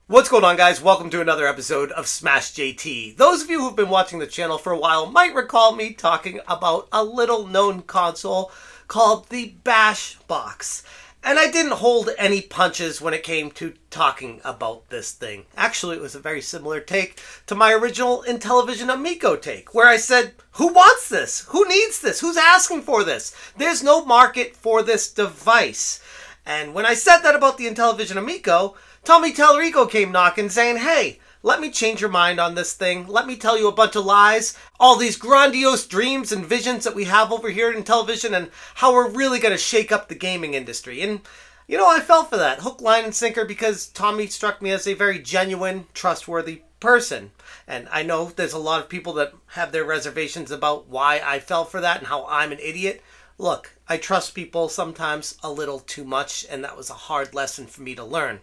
What's going on, guys? Welcome to another episode of Smash JT. Those of you who've been watching the channel for a while might recall me talking about a little known console called the Bash Box. And I didn't hold any punches when it came to talking about this thing. Actually, it was a very similar take to my original Intellivision Amico take, where I said, who wants this? Who needs this? Who's asking for this? There's no market for this device. And when I said that about the Intellivision Amico, Tommy Tallarico came knocking saying, hey, let me change your mind on this thing. Let me tell you a bunch of lies. All these grandiose dreams and visions that we have over here in Intellivision and how we're really going to shake up the gaming industry. And, you know, I fell for that hook, line, and sinker because Tommy struck me as a very genuine, trustworthy person. And I know there's a lot of people that have their reservations about why I fell for that and how I'm an idiot. Look, I trust people sometimes a little too much, and that was a hard lesson for me to learn.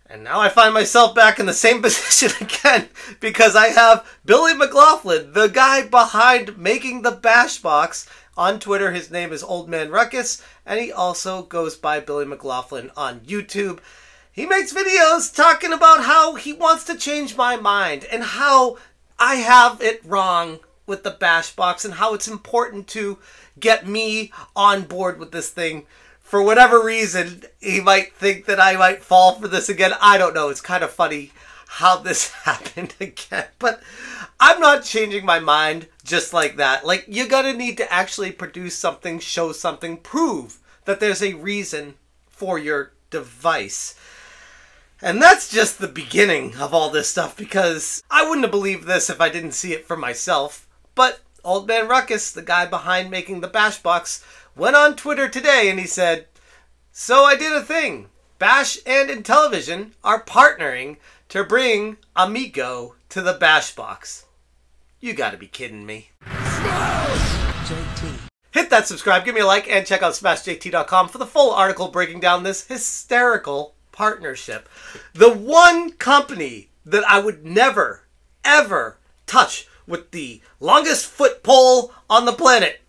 And now I find myself back in the same position again because I have Billy McLaughlin, the guy behind making the Bash Box. On Twitter, his name is Old Man Ruckus, and he also goes by Billy McLaughlin on YouTube. He makes videos talking about how he wants to change my mind and how I have it wrong with the Bash Box and how it's important to get me on board with this thing. For whatever reason, he might think that I might fall for this again. I don't know. It's kind of funny how this happened again. But I'm not changing my mind just like that. Like, you're going to need to actually produce something, show something, prove that there's a reason for your device. And that's just the beginning of all this stuff because I wouldn't have believed this if I didn't see it for myself. But Old Man Ruckus, the guy behind making the Bash Box, went on Twitter today and he said, so I did a thing. Bash and Intellivision are partnering to bring Amico to the Bash Box. You gotta be kidding me. Smash JT. Hit that subscribe, give me a like, and check out SmashJT.com for the full article breaking down this hysterical partnership. The one company that I would never, ever touch with the longest foot pole on the planet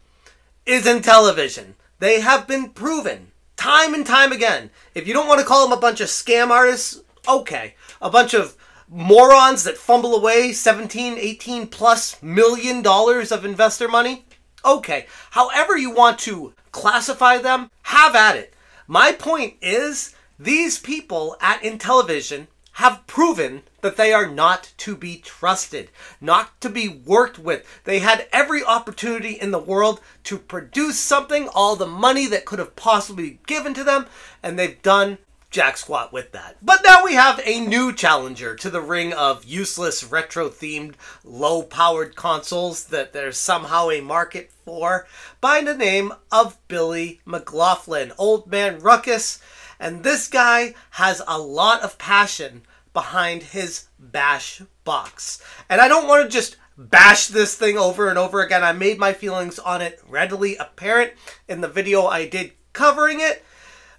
is Intellivision. They have been proven time and time again. If you don't want to call them a bunch of scam artists, okay. A bunch of morons that fumble away 17, 18 plus million dollars of investor money, okay. However you want to classify them, have at it. My point is, these people at Intellivision have proven that they are not to be trusted, not to be worked with. They had every opportunity in the world to produce something, all the money that could have possibly been given to them, and they've done jack squat with that. But now we have a new challenger to the ring of useless, retro-themed, low-powered consoles that there's somehow a market for by the name of Billy McLaughlin, Old Man Ruckus. And this guy has a lot of passion behind his Bash Box. And I don't want to just bash this thing over and over again. I made my feelings on it readily apparent in the video I did covering it.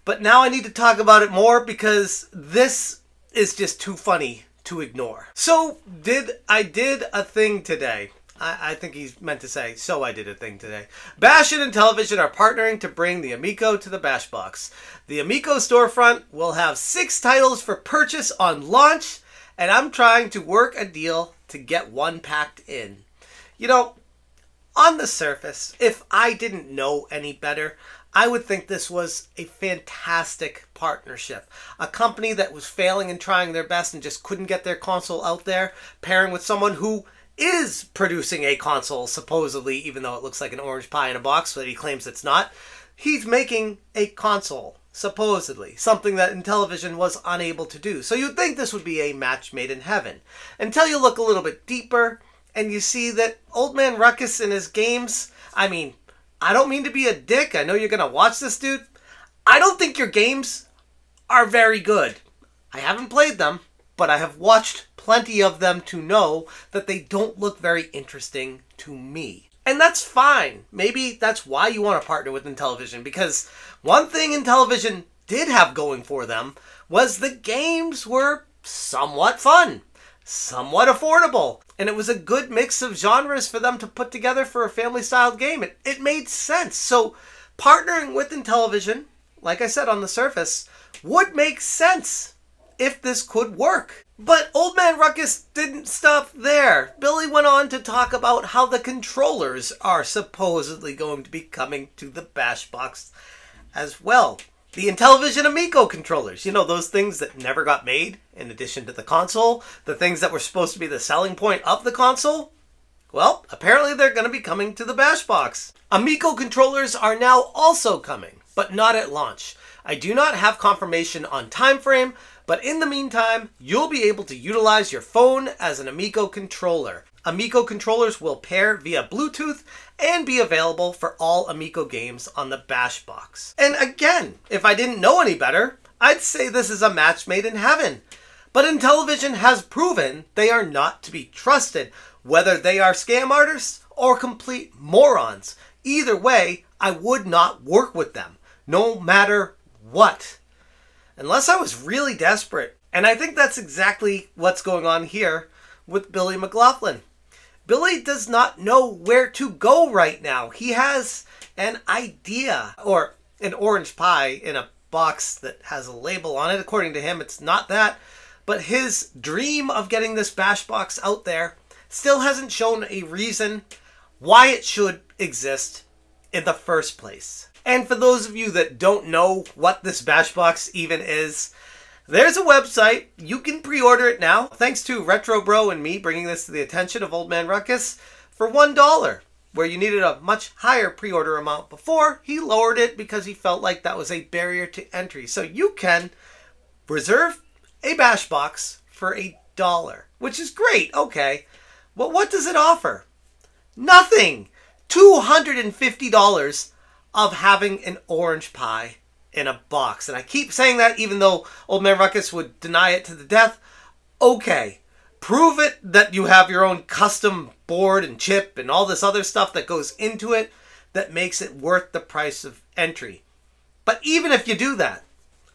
But now I need to talk about it more because this is just too funny to ignore. So I did a thing today. I think he's meant to say, so I did a thing today. Bash and Intellivision are partnering to bring the Amico to the Bash Box. The Amico storefront will have 6 titles for purchase on launch, and I'm trying to work a deal to get one packed in. You know, on the surface, if I didn't know any better, I would think this was a fantastic partnership. A company that was failing and trying their best and just couldn't get their console out there, pairing with someone who is producing a console, supposedly, even though it looks like an orange pie in a box, but he claims it's not. He's making a console, supposedly, something that Intellivision was unable to do. So you'd think this would be a match made in heaven. Until you look a little bit deeper, and you see that Old Man Ruckus and his games, I mean, I don't mean to be a dick, I know you're going to watch this, dude. I don't think your games are very good. I haven't played them, but I have watched plenty of them to know that they don't look very interesting to me. And that's fine. Maybe that's why you want to partner with Intellivision, because one thing Intellivision did have going for them was the games were somewhat fun, somewhat affordable, and it was a good mix of genres for them to put together for a family-style game. It made sense. So partnering with Intellivision, like I said on the surface, would make sense. if this could work. But Old Man Ruckus didn't stop there. Billy went on to talk about how the controllers are supposedly going to be coming to the Bash Box as well. The Intellivision Amico controllers, you know, those things that never got made in addition to the console, the things that were supposed to be the selling point of the console. Well, apparently they're going to be coming to the Bash Box. Amico controllers are now also coming, but not at launch. I do not have confirmation on time frame, but in the meantime, you'll be able to utilize your phone as an Amico controller. Amico controllers will pair via Bluetooth and be available for all Amico games on the Bash Box. And again, if I didn't know any better, I'd say this is a match made in heaven. But Intellivision has proven they are not to be trusted, whether they are scam artists or complete morons. Either way, I would not work with them, no matter what. Unless I was really desperate. And I think that's exactly what's going on here with Billy McLaughlin. Billy does not know where to go right now. He has an idea, or an orange pie in a box that has a label on it. According to him, it's not that. But his dream of getting this Bash Box out there still hasn't shown a reason why it should exist in the first place. And for those of you that don't know what this Bash Box even is, there's a website. You can pre-order it now, thanks to Retro Bro and me bringing this to the attention of Old Man Ruckus, for $1, where you needed a much higher pre-order amount before. He lowered it because he felt like that was a barrier to entry. So you can reserve a Bash Box for $1, which is great. Okay, but what does it offer? Nothing. $250 of having an orange pie in a box. And I keep saying that even though Old Man Ruckus would deny it to the death. Okay, prove it that you have your own custom board and chip and all this other stuff that goes into it that makes it worth the price of entry. But even if you do that,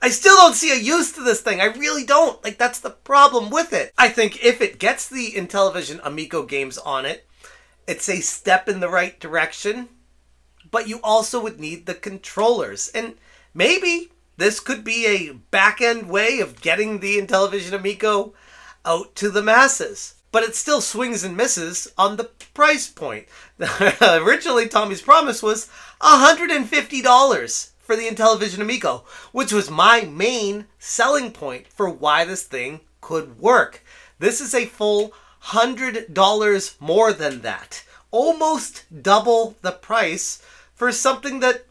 I still don't see a use to this thing. I really don't. Like, that's the problem with it. I think if it gets the Intellivision Amico games on it, it's a step in the right direction. But you also would need the controllers. And maybe this could be a back-end way of getting the Intellivision Amico out to the masses. But it still swings and misses on the price point. Originally, Tommy's promise was $150 for the Intellivision Amico, which was my main selling point for why this thing could work. This is a full $100 more than that. Almost double the price for something that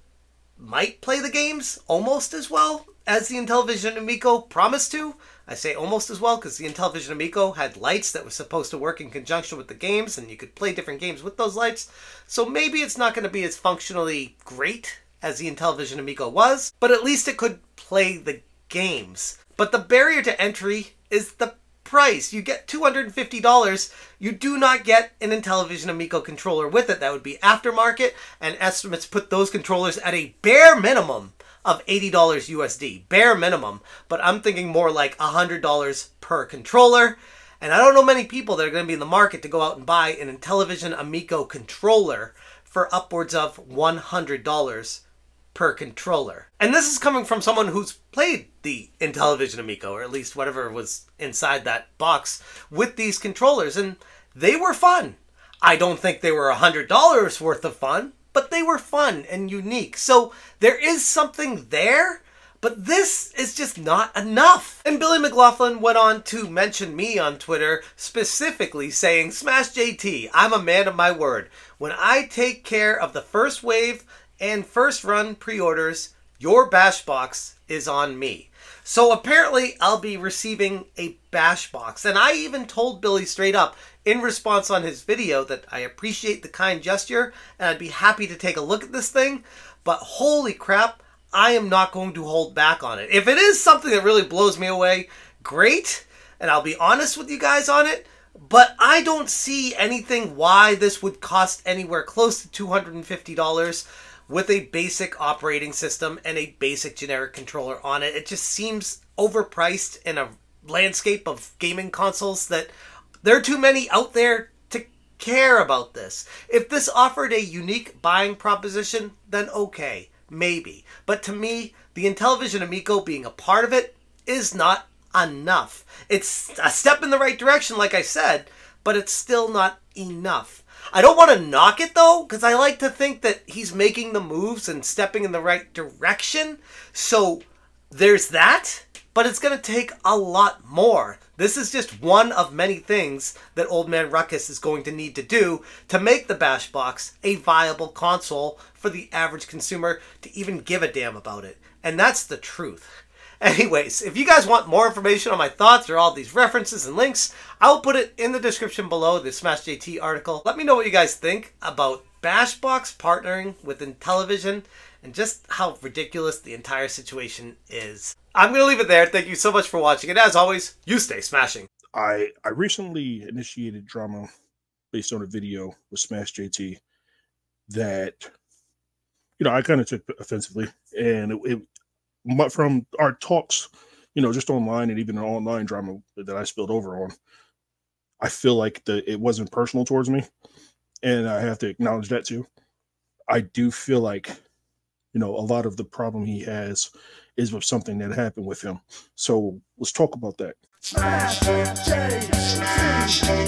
might play the games almost as well as the Intellivision Amico promised to. I say almost as well because the Intellivision Amico had lights that were supposed to work in conjunction with the games, and you could play different games with those lights. So maybe it's not going to be as functionally great as the Intellivision Amico was, but at least it could play the games. But the barrier to entry is the price. You get $250. You do not get an Intellivision Amico controller with it. That would be aftermarket, and estimates put those controllers at a bare minimum of $80 USD. Bare minimum. But I'm thinking more like $100 per controller. And I don't know many people that are going to be in the market to go out and buy an Intellivision Amico controller for upwards of $100 per controller. And this is coming from someone who's played the Intellivision Amico, or at least whatever was inside that box with these controllers, and they were fun. I don't think they were $100 worth of fun, but they were fun and unique. So there is something there, but this is just not enough. And Billy McLaughlin went on to mention me on Twitter, specifically saying, "Smash JT, I'm a man of my word. When I take care of the first wave and first run pre-orders, your Bash Box is on me." So apparently I'll be receiving a Bash Box. And I even told Billy straight up in response on his video that I appreciate the kind gesture and I'd be happy to take a look at this thing. But holy crap, I am not going to hold back on it. If it is something that really blows me away, great. And I'll be honest with you guys on it. But I don't see anything why this would cost anywhere close to $250 with a basic operating system and a basic generic controller on it. It just seems overpriced in a landscape of gaming consoles that there are too many out there to care about this. If this offered a unique buying proposition, then okay, maybe. But to me, the Intellivision Amico being a part of it is not enough. It's a step in the right direction, like I said, but it's still not enough. I don't want to knock it, though, because I like to think that he's making the moves and stepping in the right direction. So there's that, but it's going to take a lot more. This is just one of many things that Old Man Ruckus is going to need to do to make the Bash Box a viable console for the average consumer to even give a damn about it. And that's the truth. Anyways, if you guys want more information on my thoughts or all these references and links, I'll put it in the description below, the Smash JT article. Let me know what you guys think about Bashbox partnering with Intellivision and just how ridiculous the entire situation is. I'm going to leave it there. Thank you so much for watching. And as always, you stay smashing. I recently initiated drama based on a video with Smash JT that, I kind of took offensively. And from our talks, just online and even an online drama that I spilled over on, I feel like it wasn't personal towards me. And I have to acknowledge that too. I do feel like, a lot of the problem he has is with something that happened with him. So let's talk about that. Smash JT.